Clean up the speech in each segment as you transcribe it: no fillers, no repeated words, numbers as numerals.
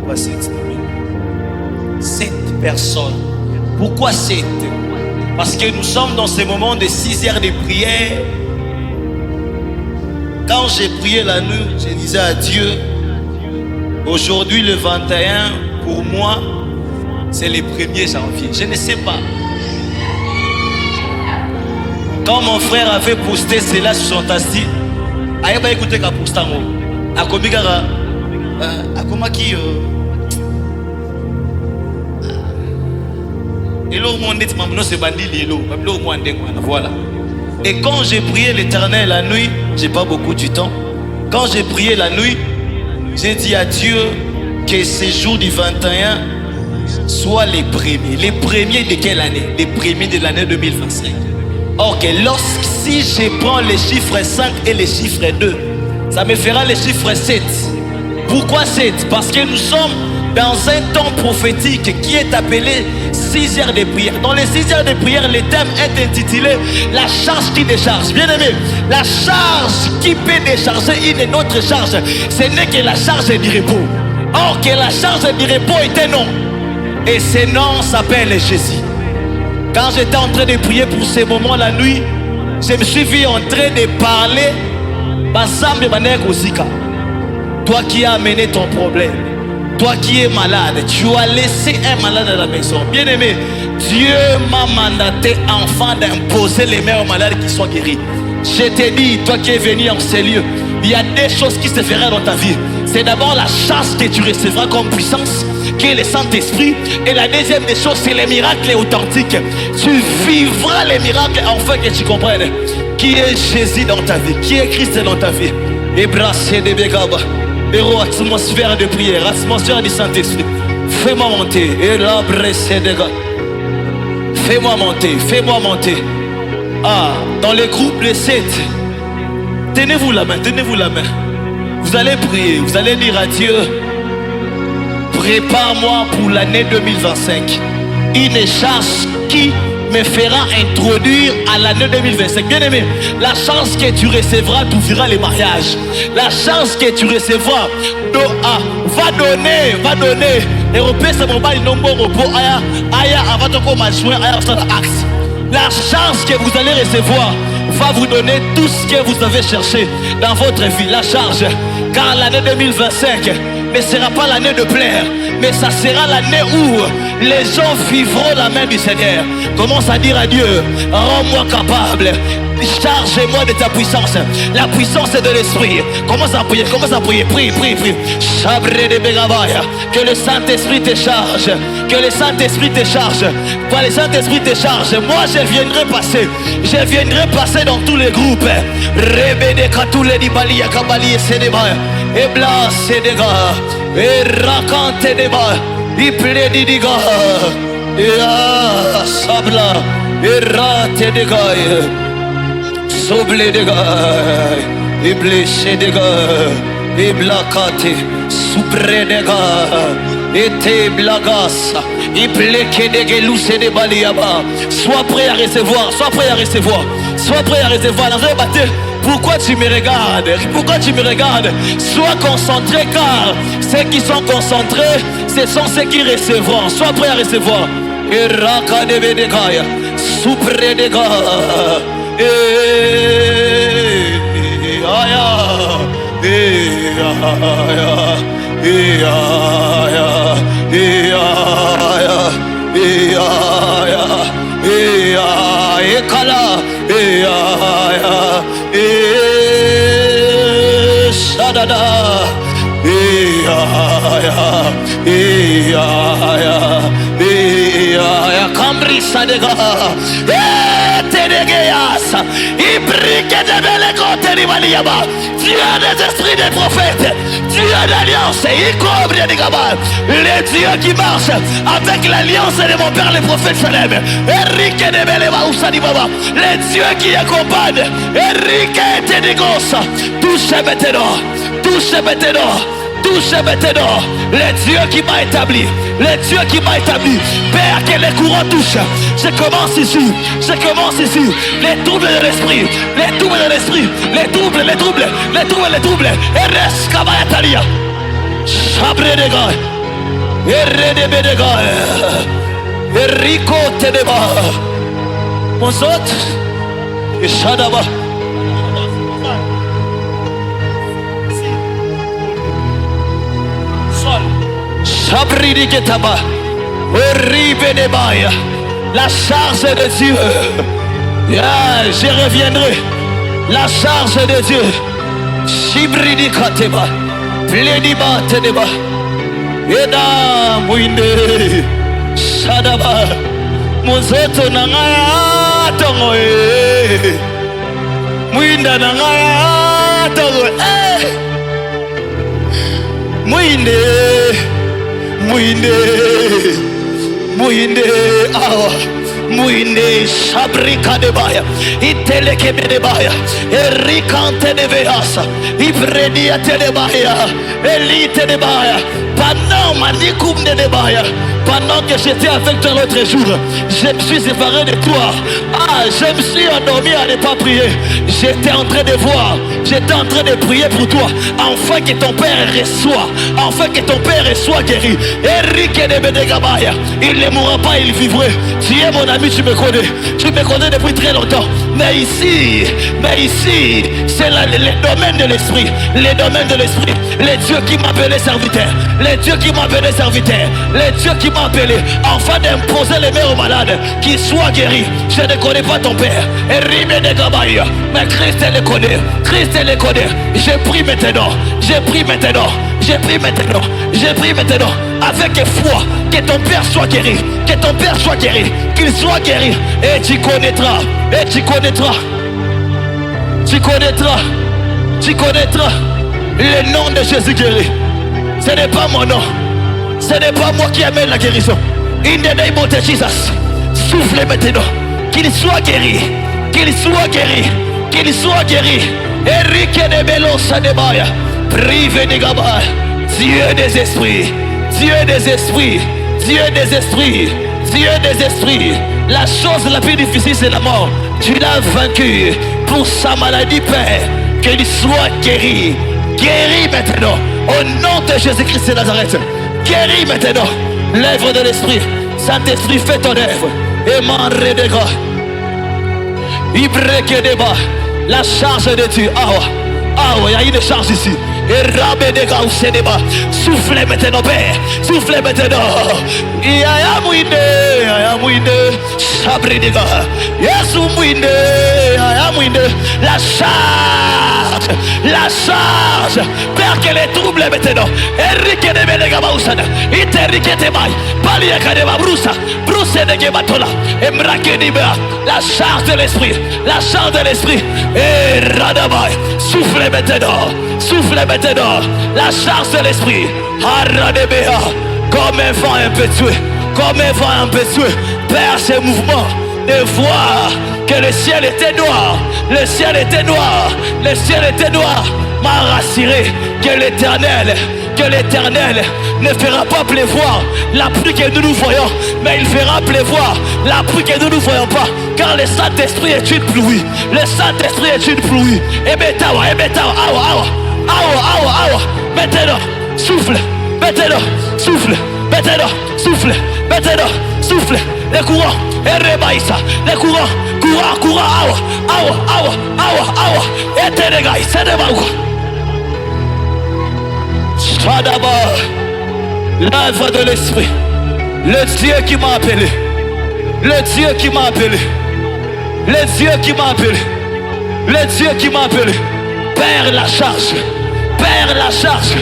Pourquoi 7? 7 personnes. Pourquoi 7? Parce que nous sommes dans ces moments de 6 heures de prière. Quand j'ai prié la nuit, je disais à Dieu, aujourd'hui le 21, pour moi, c'est le 1er janvier. Je ne sais pas. Quand mon frère avait posté cela sur son tassi, il n'a écouté qu'à poster. A komikara, a komaki. Voilà. Et quand j'ai prié l'Éternel la nuit, j'ai pas beaucoup du temps. Quand j'ai prié la nuit, j'ai dit à Dieu que ces jours du 21 soient les premiers. Les premiers de quelle année? Les premiers de l'année 2025. Or que si je prends les chiffres 5 et les chiffres 2, ça me fera les chiffres 7. Pourquoi 7? Parce que nous sommes dans un temps prophétique qui est appelé 6 heures de prière. Dans les 6 heures de prière, le thème est intitulé La charge qui décharge. Bien aimé, la charge qui peut décharger une autre charge, ce n'est que la charge du repos. Or que la charge du repos est un nom. Et ce nom s'appelle Jésus. Quand j'étais en train de prier pour ces moments la nuit, je me suis vu en train de parler. Toi qui as amené ton problème, toi qui es malade, tu as laissé un malade à la maison. Bien aimé, Dieu m'a mandaté enfin d'imposer les mains aux malades qui soient guéris. Je t'ai dit, toi qui es venu en ces lieux, il y a des choses qui se feront dans ta vie. C'est d'abord la chance que tu recevras comme puissance, qui est le Saint-Esprit. Et la deuxième des choses, c'est les miracles authentiques. Tu vivras les miracles enfin que tu comprennes qui est Jésus dans ta vie, qui est Christ dans ta vie. Et brasser des bégabas. Héros, atmosphère de prière, atmosphère du Saint-Esprit. Fais-moi monter. Et là, brasser des gars. Fais-moi monter, fais-moi monter. Ah, dans les groupes de 7, tenez-vous la main, tenez-vous la main. Vous allez prier, vous allez dire à Dieu, prépare-moi pour l'année 2025. Une charge qui me fera introduire à l'année 2025. Bien aimé, la chance que tu recevras t'ouvrira les mariages. La chance que tu recevras va donner. Européen, c'est mon bail nombre repos. Aya, avant de commencer, aya, axe. La chance que vous allez recevoir va vous donner tout ce que vous avez cherché dans votre vie. La charge, car l'année 2025 ne sera pas l'année de plaire, mais ça sera l'année où les gens vivront la main du Seigneur. Commence à dire à Dieu, rends-moi capable, charge-moi de ta puissance. La puissance est de l'esprit. Commence à prier, prie. Que le Saint-Esprit te charge, que le Saint-Esprit te charge. Quand le Saint-Esprit te charge, moi je viendrai passer dans tous les groupes. Et blas c'est des gars, et raconte des bas, il plaît des gars, et à sabla, et rate des gars, souble des gars, et blessé des gars, et blacate, soupré des gars, et te blagas, il plaît que des gelous et des baliaba. Sois prêt à recevoir, sois prêt à recevoir, sois prêt à recevoir. Pourquoi tu me regardes? Pourquoi tu me regardes? Sois concentré, car ceux qui sont concentrés, ce sont ceux qui recevront. Sois prêt à recevoir. Et raka de bedegaya, soupre de ga, Cambri Sadega, Tedegeas, Ibrique de Belegote Rivaliaba, Dieu des esprits des prophètes, Dieu d'alliance, Icobre de Gabal, les dieux qui marchent avec l'alliance de mon père le prophète Salem, Eric de Beleva Ousadibaba, les dieux qui accompagnent, Eric de Gossa, touche maintenant, touche maintenant. Touche maintenant, le Dieu qui m'a établi, le Dieu qui m'a établi. Père, que les courants touchent. Je commence ici, les troubles de l'esprit, les troubles de l'esprit, les troubles. Et reste Kabayatalia. Chabré des gars, Eredebedega. Eriko Tedeba. Monsot. Ishadaba. Sabridi Ketaba. Oribenebaya. La charge de Dieu. Yeah, je reviendrai. La charge de Dieu. Shibridi Kateba. Plediba Tedeba. Eda Mouinde. Shadaba. Mozoto Nangaya Tongo. Mouinda Nangaya Tongo. Mouinde. Mouinde. Mouinde. Awa. Mouinde. Shabrika de Baya. Iteleke de Baya. Erikante de Veasa. Ibredia de Baya. Elite de Baya. Pendant Manikoum de Baya. Pendant que j'étais avec toi l'autre jour, je me suis séparé de toi. Je me suis endormi à ne pas prier. J'étais en train de voir, j'étais en train de prier pour toi. Enfin que ton père reçoit, enfin que ton père soit guéri. Eric de Bedegabaya, il ne mourra pas, il vivrait. Tu es mon ami, tu me connais depuis très longtemps. Mais ici, c'est le domaine de l'esprit, le domaine de l'esprit. Les dieux qui m'appelaient serviteur, les dieux qui m'appelaient serviteur, les dieux qui m'ont appelé afin d'imposer les mains aux malades, qu'ils soient guéris. Je ne connais pas ton père, mais Christ le connaît, Christ le connaît. J'ai pris maintenant, j'ai pris maintenant, j'ai pris maintenant, j'ai pris maintenant, avec foi, que ton père soit guéri, que ton père soit guéri, qu'il soit guéri, et tu connaîtras, et tu connaîtras, tu connaîtras, tu connaîtras le nom de Jésus guéri. Ce n'est pas mon nom, ce n'est pas moi qui amène la guérison. In the name of Jesus, souffle maintenant, qu'il soit guéri, qu'il soit guéri, qu'il soit guéri. Eric de Belosa de Baya, privé de Gaba, Dieu des esprits, Dieu des esprits, Dieu des esprits, Dieu des esprits. La chose la plus difficile c'est la mort. Tu l'as vaincu pour sa maladie, Père. Qu'il soit guéri, guéri maintenant, au nom de Jésus-Christ de Nazareth. Guéris maintenant l'œuvre de l'esprit. Saint-Esprit, fais ton œuvre. Et m'enré de gras. Ibreke débat. La charge de Dieu. Ah ouais, il y a une charge ici. Et rabé de gars, c'est débat. Soufflez maintenant, Père. Soufflez maintenant. Yaya mouinde. Sabri de gars. Yesu mouinde. Yaya mouinde. La charge. La charge. Père, que les troubles maintenant. Eric de Belegaba Ousana. Iterike Temai. Palia Kadeba Broussa. Broussa de Gebatola. Emrake Dibea. La charge de l'esprit. La charge de l'esprit. Et Radabai. Soufflez maintenant. Soufflez maintenant. La charge de l'esprit. Haradebea. Comme un vent impétueux. Comme un vent impétueux. Père, ces mouvements de voir que le ciel était noir. Le ciel était noir. Le ciel était noir. M'a rassuré que l'Éternel ne fera pas pleuvoir la pluie que nous voyons, mais il fera pleuvoir la pluie que nous ne voyons pas, car le Saint-Esprit est une pluie. Le Saint-Esprit est une pluie. Et betawa, awa, maintenant, souffle, maintenant, souffle, maintenant, souffle, maintenant, souffle, les courants, et rebaïsa, les courants, courant, awa, et ténégaï, c'est de maouka. D'abord, l'œuvre de l'esprit, le Dieu qui m'a appelé, le Dieu qui m'a appelé, le Dieu qui m'a appelé, le Dieu qui m'a appelé. Père la charge, Père la charge,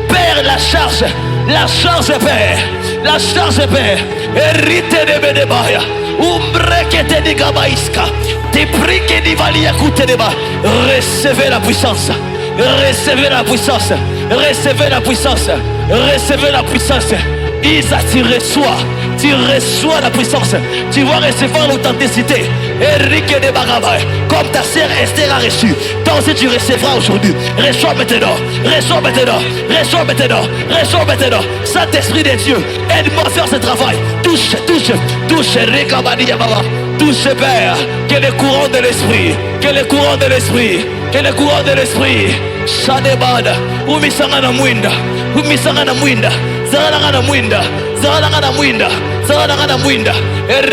Père la charge, la charge Père, la charge Père. Hérite de Bedebaya, umbreke de Gabaïska, te prie que di valia coûte de bas. Recevez la puissance. Recevez la puissance, recevez la puissance, recevez la puissance. Isa, tu reçois la puissance, tu vas recevoir l'authenticité. Eric de Baraba, comme ta sœur Esther a reçu, toi aussi tu recevras aujourd'hui. Reçois maintenant, reçois maintenant, reçois maintenant, reçois maintenant. Saint-Esprit de Dieu, aide-moi à faire ce travail. Touche, Rekabadi Yababa. Touche, Père, que le courant de l'esprit, que le courant de l'esprit, que le courant de l'esprit, Shadebada, Umisanga na Mwinda, Zarana Mwinda, Zarana Mwinda, Zarana Mwinda,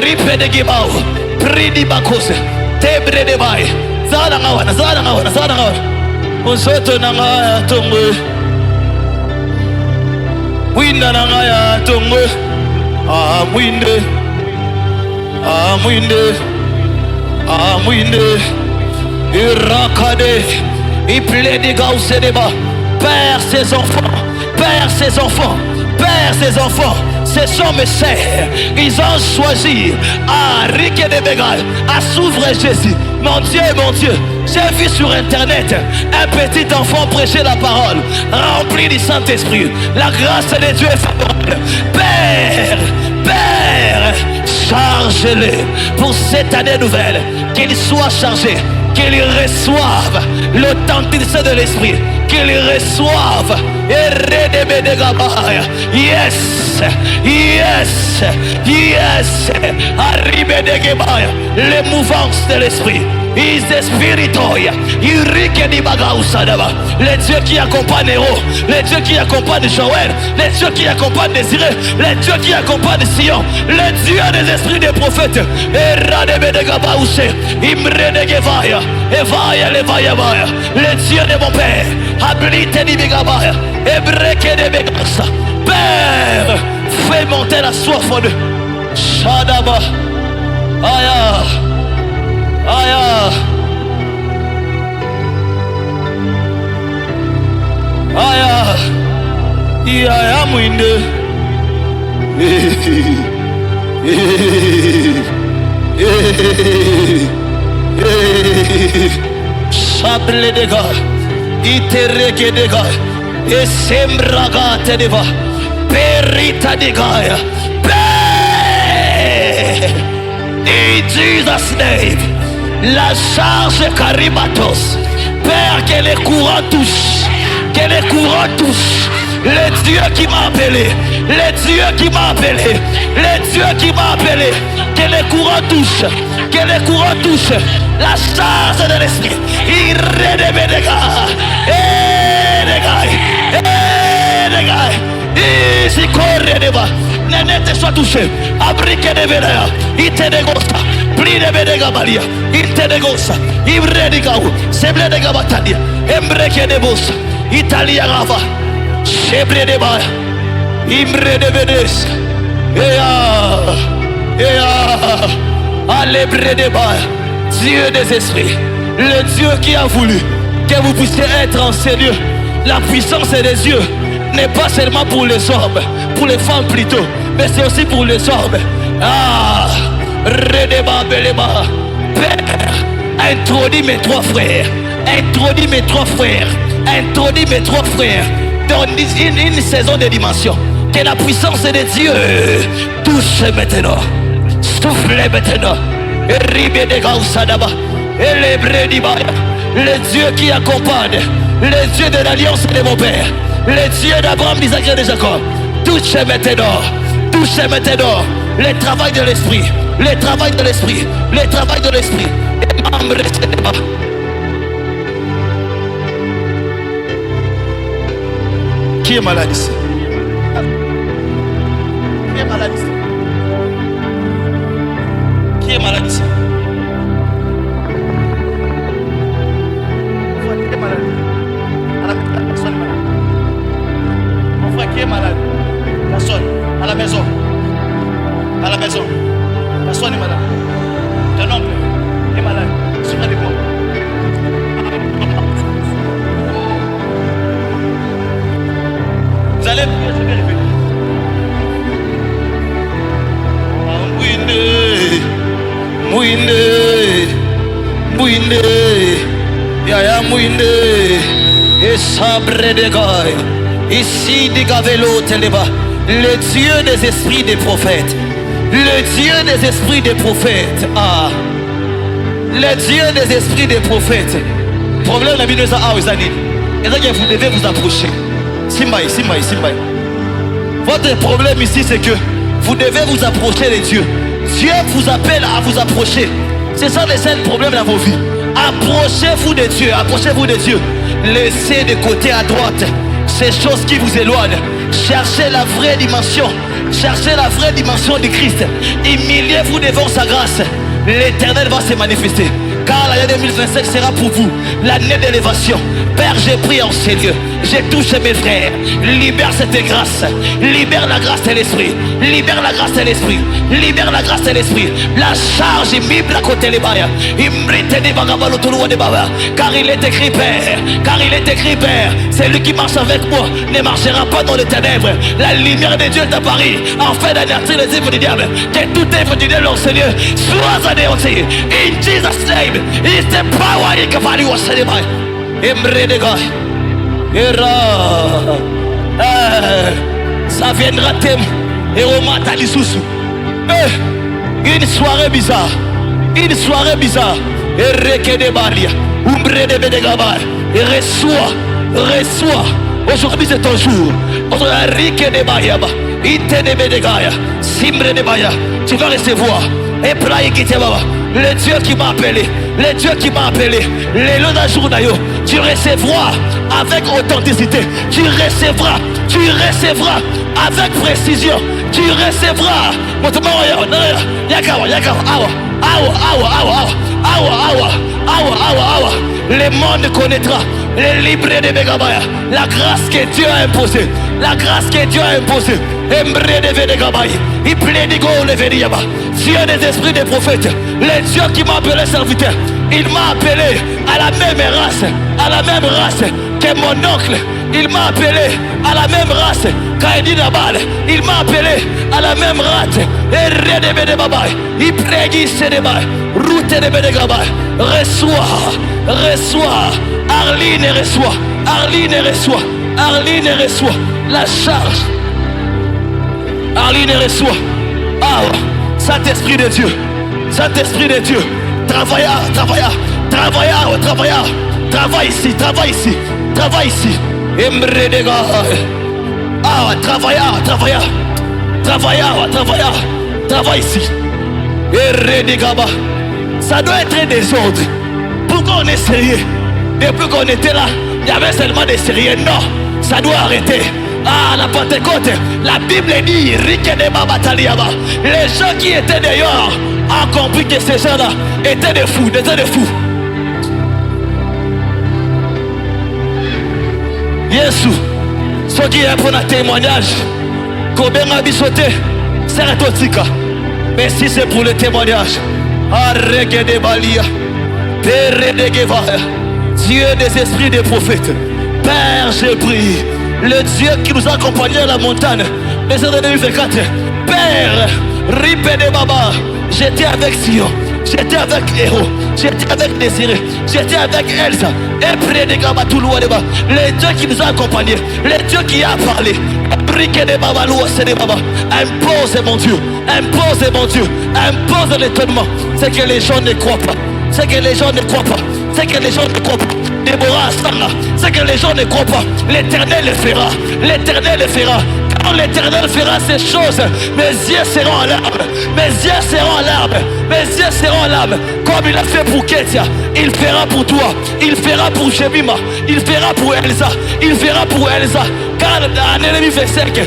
Ripe de Gibao, Pridi Bakose, Tebre de Bay, Zarana, Zarana, Zarana, Unsoto Nangaya Tongue, Winda Nangaya Tongue, Mwinde, Mwinde, Mwinde, Irakade, il plaît des gars au Sénéba, père ses enfants, père ses enfants, père ses enfants, ce sont mes sœurs, ils ont choisi à Rique de Bégal, à s'ouvrir Jésus. Mon Dieu, j'ai vu sur internet un petit enfant prêcher la parole, rempli du Saint-Esprit. La grâce de Dieu est favorable. Père, Père, charge-les pour cette année nouvelle, qu'ils soient chargés, qu'ils reçoivent l'authenticité de l'Esprit, qu'ils reçoivent. Yes, yes, yes. Arrive de Gebaya, les mouvances de l'Esprit. Is the spirit, les dieux qui accompagnent Héros, les dieux qui accompagnent Joël, les dieux qui accompagnent Désiré, les dieux qui accompagnent Sion, les dieux des esprits des prophètes. Les dieux de mon Père, Père, fais monter la soif en eux. Shadaba, Aya. Aya, Aya, Aya Mwinde, Sable de gars, Itereke de gars, et Sembraga te deva, Perita de gars, in Jesus' name. La charge Karibatos. Père, que les courants touchent. Que les courants touchent. Le Dieu qui m'a appelé. Le Dieu qui m'a appelé. Le Dieu qui m'a appelé. Que les courants touchent. Que les courants touchent. La charge de l'esprit. Il redevait des gars. Des gars. Ici, corre de bas. Nenete soit touché. Abrique de vénère. Il te dégosta. Pli de Bédéga Maria, il te négocia, il rédigaou, c'est blé de Gabatania, Embreke de Bossa, Italia Rava, Chebre de Baia, Imbre de Bédès, Alebre de Baia, Dieu des esprits, le Dieu qui a voulu que vous puissiez être en Seigneur. La puissance des yeux n'est pas seulement pour les hommes, pour les femmes plutôt, mais c'est aussi pour les hommes. Redeba Beleba. Père, introduis mes trois frères. Introduis mes trois frères. Introduis mes trois frères dans une saison de dimension. Que la puissance de Dieu touche maintenant. Souffle maintenant. Ribe de Gaussadaba. Et les Bredibaya. Le Dieu qui accompagne. Le Dieu de l'alliance de mon Père. Le Dieu d'Abraham, d'Isaac et de Jacob. Touche maintenant. Touche maintenant. Le travail de l'esprit. Le travail de l'esprit, le travail de l'esprit. Et membres de ce débat. Qui est malade ici? Qui est malade ici? Qui est malade ici? Mon frère, qui est malade? Personne est malade. Mon frère, qui est malade? Personne. À la maison. À la maison. Personne n'est malade. Ton oncle est malade. Souffre avec moi. Vous allez prier, je vais répéter. Mouinde, Yaya Mouinde, et sabre de gaille. Ici, des gavelots, téléba. Le Dieu des esprits des prophètes. Le Dieu des esprits des prophètes. Le Dieu des esprits des prophètes. Problème la vie de ça, vous devez vous approcher. Simbaï. Votre problème ici, c'est que vous devez vous approcher de Dieu. Dieu vous appelle à vous approcher. C'est ça le seul problème dans vos vies. Approchez-vous de Dieu. Approchez-vous de Dieu. Laissez de côté à droite ces choses qui vous éloignent. Cherchez la vraie dimension. Cherchez la vraie dimension de Christ. Humiliez-vous devant sa grâce. L'Éternel va se manifester. Car l'année 2025 sera pour vous l'année d'élévation. Père, j'ai pris en ces lieux. J'ai touché mes frères. Libère cette grâce. Libère la grâce de l'esprit. Libère la grâce de l'esprit. Libère la grâce de l'esprit. La charge immible à côté des bails. Car il est écrit, Père. Car il est écrit, Père. Celui qui marche avec moi ne marchera pas dans les ténèbres. La lumière de Dieu est à Paris. Afin d'anéantir les œuvres du diable. Que tout œuvre du diable, Seigneur, soit anéanti. In Jesus' name. It's the power in Kavali was said by Emre de Goy. Ça viendra thème et au matin du sous. Une soirée bizarre. Une soirée bizarre. Et Reke de Balia. Umbre de Bedegabar. Et reçois. Aujourd'hui c'est ton jour. Aujourd'hui Reke de Bayaba. Ite de Bedegaya. Simbre de Baya. Tu vas recevoir. Et Praï qui te va. Le Dieu qui m'a appelé, le Dieu qui m'a appelé, les lots d'un jour d'ailleurs, tu recevras avec authenticité, tu recevras avec précision, tu recevras. Le monde connaîtra les libres de Begabaya, la grâce que Dieu a imposée, la grâce que Dieu a imposée. Embre de Vedegabaye, il plaît de le Vediyaba. Dieu des esprits des prophètes, le Dieu qui m'a appelé serviteur, il m'a appelé à la même race que mon oncle. Il m'a appelé à la même race qu'Aïdi Nabal. Il m'a appelé à la même race. Et Rede Bedebabaye, il prégit Sédébaye, route de Bedegabaye. Reçois, Arline reçoit la charge. Arline reçoit. Saint-Esprit de Dieu, travaille ici. Embre de gars. Travaille ici. Eredegaba. Ça doit être des ordres. Pourquoi on est sérieux? Depuis qu'on était là, il y avait seulement des sérieux. Non, ça doit arrêter. La Pentecôte, la Bible dit les gens qui étaient dehors ont compris que ces gens-là étaient des fous, Yesu, ceux qui répondent à témoignage, combien a bisoté, c'est retotika. Mais si c'est pour le témoignage, arrêtez de balia, Père de Guevara, Dieu des esprits des prophètes, Père, je prie. Le Dieu qui nous a accompagnés à la montagne, les années 2024. Père, Ripé de Baba, j'étais avec Sion, j'étais avec Héros, j'étais avec Désiré, j'étais avec Elsa, et près de Gabatoulouadeba. Le Dieu qui nous a accompagnés, le Dieu qui a parlé, Briquet de Baba, l'ouest de Baba. Impose mon Dieu, impose l'étonnement. C'est que les gens ne croient pas, Déborah Sanga, c'est que les gens ne croient pas. L'Éternel le fera. Quand l'Éternel fera ces choses, mes yeux seront en larmes. Comme il a fait pour Ketia, il fera pour toi, il fera pour Jemima, il fera pour Elsa, Car en 2025,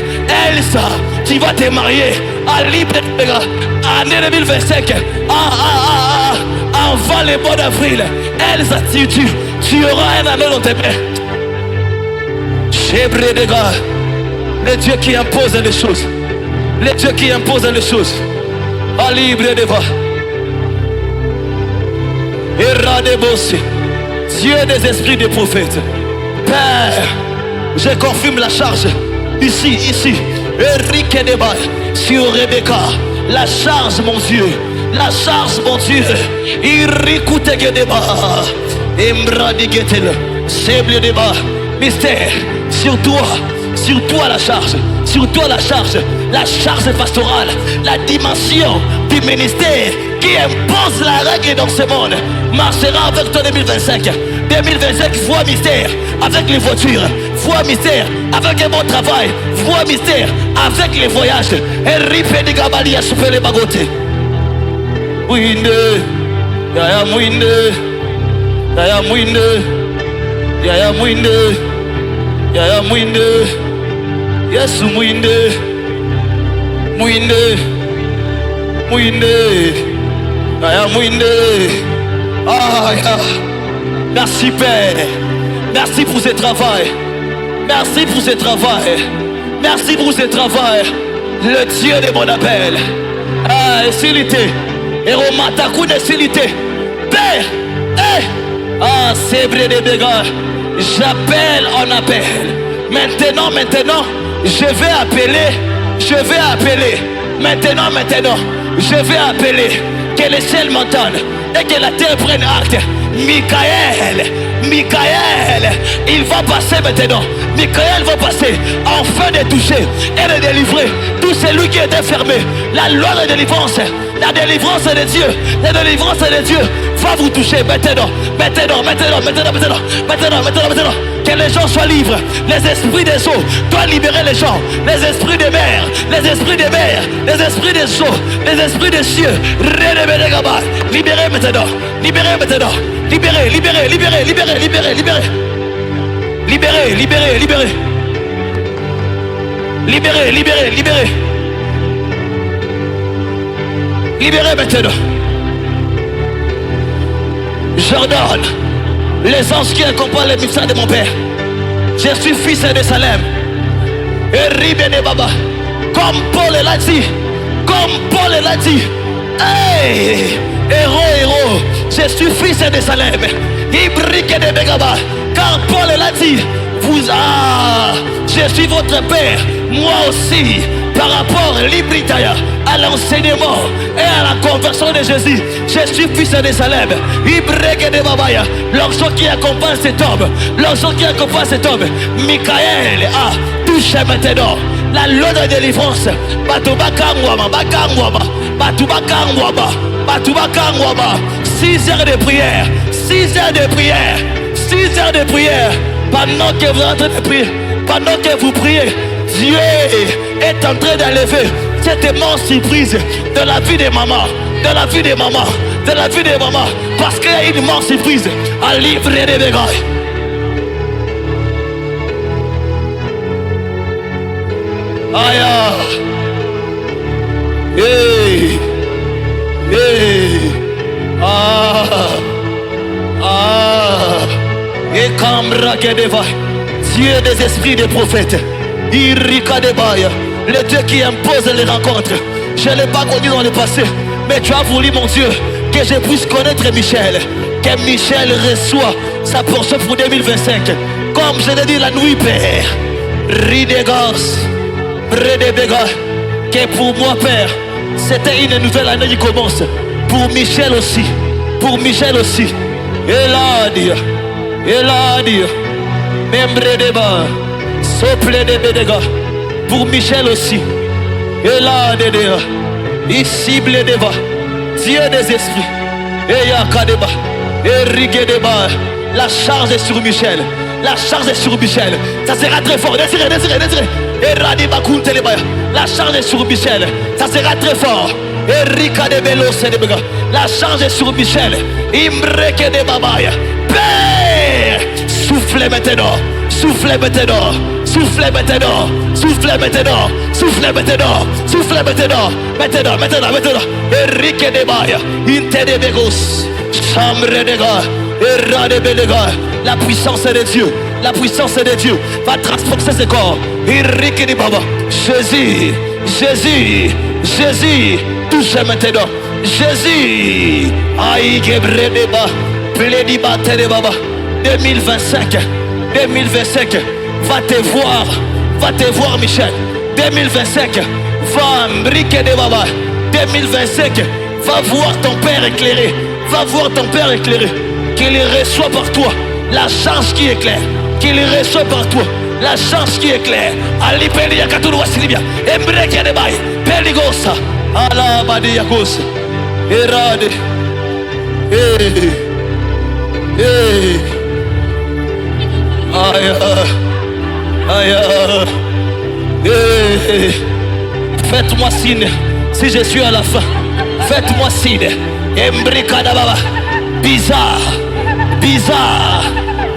Elsa, tu vas te marier à Libre. En 2025, avant le mois d'avril, Elsa, tu auras un anneau dans tes mains. Chébré de gars, le Dieu qui impose les choses. À libre de va. Et de bossé. Dieu des esprits des prophètes. Père, je confirme la charge. Ici. Eric et Deba. Sur Rebecca. La charge, mon Dieu. Irikoute Gedeba. Embradigetel. Seble Deba. Mystère. Sur toi la charge, la charge pastorale, la dimension du ministère qui impose la règle dans ce monde marchera avec toi 2025. 2025, voie mystère avec les voitures, voie mystère avec un bon travail, voie mystère avec les voyages. Et ripé de Gabali à souper les bagotés. Winde, yaya mwinde, Yes, Mouinde. Mouinde. Mouinde. Aya Mouinde. Ah, ya. Merci Père. Merci pour ce travail. Merci pour ce travail. Merci pour ce travail. Le Dieu de mon appel. Ah, silité. Et Romatakou de silité. Père. Ah, c'est vrai des dégâts. J'appelle, on appelle. Maintenant, je vais appeler. Maintenant, je vais appeler. Que les ciels m'entendent et que la terre prenne acte. Michael, il va passer maintenant. Michael va passer enfin de toucher et de délivrer tout celui qui était fermé. La loi de délivrance, la délivrance de Dieu, la délivrance de Dieu va vous toucher maintenant. Que les gens soient libres. Les esprits des eaux doivent libérer les gens. Les esprits des mers, les esprits des mers, les esprits des eaux, les esprits des cieux. Libérez maintenant. Libérez maintenant. Libérez. Libérez. Libérez maintenant. J'ordonne les anges qui accompagnent les mystères de mon Père. Je suis fils de Salem. Et Ribene Baba. Comme Paul l'a dit. Hey, héros. Je suis fils de Salem. Ibrique de Begaba. Car Paul l'a dit. Je suis votre Père. Moi aussi. Par rapport à l'enseignement et à la conversion de Jésus, je suis fils de Salem. Ibreke de Babaya. L'onction qui accompagne cet homme, Michael, touche maintenant la loi de délivrance. Batubakangwama. 6 heures de prière. 6 heures de prière. Pendant que vous êtes en train de prier, pendant que vous priez, Dieu est en train d'enlever cette immense surprise de la vie des mamans, parce qu'il y a une immense surprise à livrer des dégâts. Aïe. Et Kambra Kedeva, Dieu des esprits des prophètes. Irika Debaya, le Dieu qui impose les rencontres. Je ne l'ai pas connu dans le passé, mais tu as voulu, mon Dieu, que je puisse connaître Michel. Que Michel reçoit sa portion pour 2025. Comme je l'ai dit la nuit, Père. Ridegas, Bredebega. Que pour moi, Père, c'était une nouvelle année qui commence. Pour Michel aussi. Eladia. Membre débat. Sople de Bédéga. Pour Michel aussi. Eladia. Ici Blédéba. Dieu des esprits. Eyakadeba. Eriguedeba. La charge est sur Michel. Ça sera très fort. Désirez. La charge est sur Michel. Ça sera très fort. Erika de Bello Sédébega. La charge est sur Michel. Imbreke de Babaya. Père, soufflez maintenant. Maintenant. Erike de Baya. Inte de Begos. Chambre de gars. Erra de Belega. La puissance de Dieu va transporter ce corps. Erike de Baba. Jésus, touche maintenant. Jésus, aïe Gebredeba, Plédiba Tédébaba. 2025, va te voir Michel. 2025, va Mbrique de Baba. 2025, va voir ton Père éclairé. Qu'il reçoit par toi la chance qui éclaire. La chance qui éclaire. Ali Pelia Katuru Wasilibia. Embreke de Bay. Peligosa. Ala Badiakos. Erade. Faites-moi signe si je suis à la fin. Faites-moi signe. Embrika da Baba. Bizarre.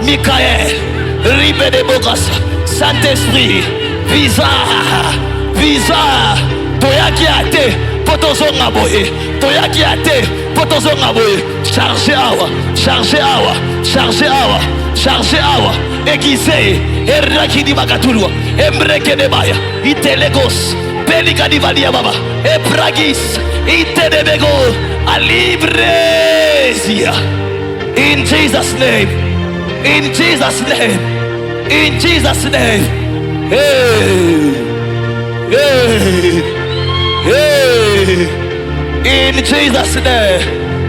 Michael. Ribe de Bogas. Saint-Esprit, bizarre, bizarre. Toyaki ate, potozonga boye. Toyaki ate, potozonga boye. Chargez awa, chargez awa, chargez awa, chargez awa. Aiguisé, eraki di bakatulwa, embreke de baya, itelegos, pelika di valia baba, ebragis, itedebego, alibresia. In Jesus' name, in Jesus' name, in Jesus' name. Hey, hey, hey. In Jesus' name.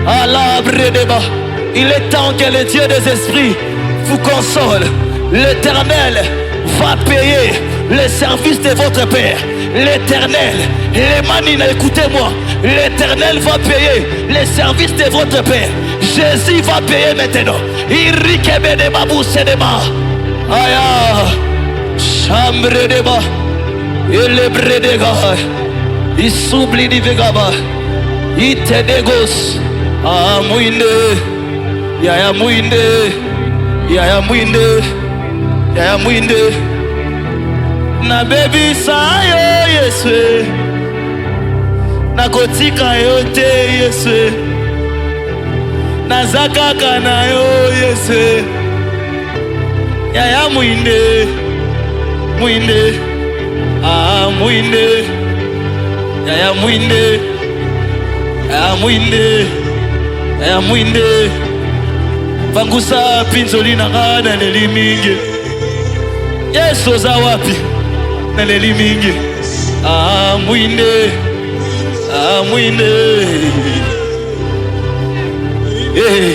Alabredeba. Il est temps que le Dieu des esprits vous console. L'Éternel va payer le service de votre Père. L'Éternel, les manines, écoutez-moi. L'Éternel va payer le service de votre Père. Jésus va payer maintenant. Irikebe de babou sedema. Aya. Chambre de bas. Il est bredega. Il s'oublie du vegaba. Il te dégos. Ah, mouinde. Yaya mouinde. Yaya mouinde. Yaya mouinde. Na baby sa yo yeswe. Na kotika yo te yeswe. Na zakaka na yo yeswe. Yaya mouinde. Mouinde. Ah, mouinde. Yaya mouinde. Yaya mouinde. Yaya mouinde. Vangusa pinzoli na gana neli mingi. Yesu za wapi na neli mingi. Ah, mouinde. Ah, mouinde. Hey.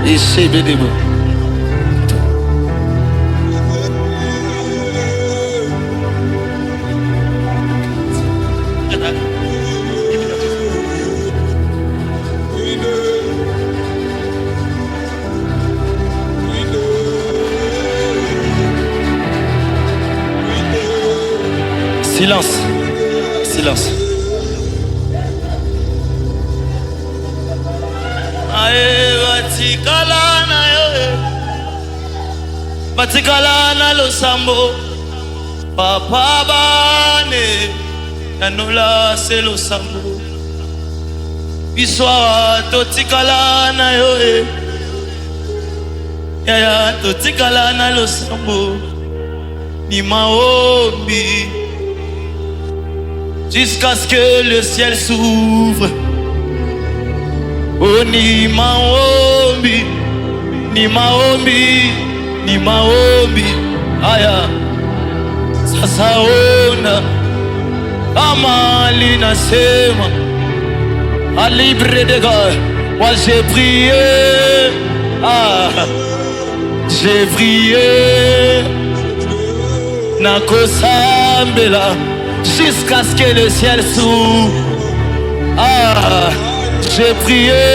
Ici bédémo. Silence. Silence. Ae batikala na yo. Batikala na lo sambo. Papa bane. Yanula se lo sambo. Iswa totikala na yo. Yaya totikala na lo sambo. Ni maombi. Jusqu'à ce que le ciel s'ouvre. Oh, ni maombi, ni maombi, ni maombi. Aya, sasa ona amali nasema alibre de gars. Moi j'ai prié, j'ai prié, nakosambela. Jusqu'à ce que le ciel s'ouvre. J'ai prié.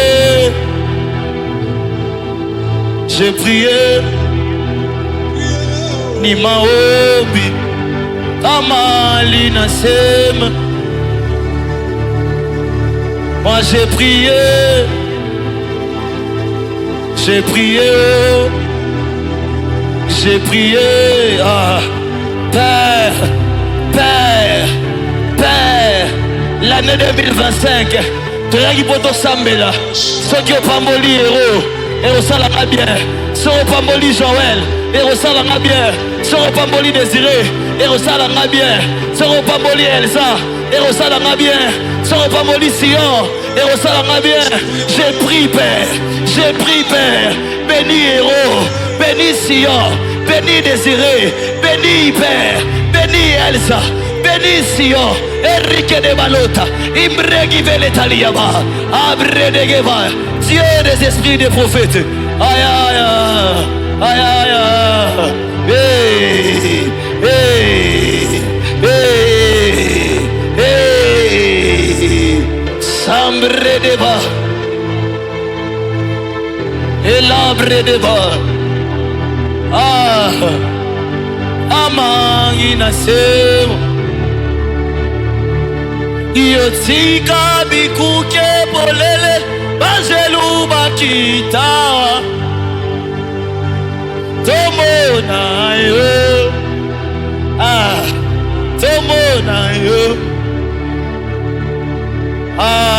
J'ai prié. Ni maombi. Amali nasema. Moi j'ai prié. J'ai prié. J'ai prié. Père. Père, Père, l'année 2025, tu as dit pour Sambela, ceux qui ont pamboli héros, et salanga bien, ceux qui ont pamboli Joël, et salanga bien, ceux qui ont pamboli Désiré, et salanga bien, ceux qui ont pamboli Elsa, et salanga bien, ceux qui ont pamboli Sion, et salanga bien. J'ai pris Père, béni héros, béni Sion, béni Désiré, béni Père. Béni Elsa, béni Sion, Enrique de Balota, Imbregi Veletaliaba, Abre de Geva, Dieu des esprits des prophètes. Aïe aïe aïe aïe aïe, hey, hey, hey, hey, Sambre de Ba, Elabre de Ba, Amangi nasema Yotika bikuke polele Bajelu bakita na yo. Ah.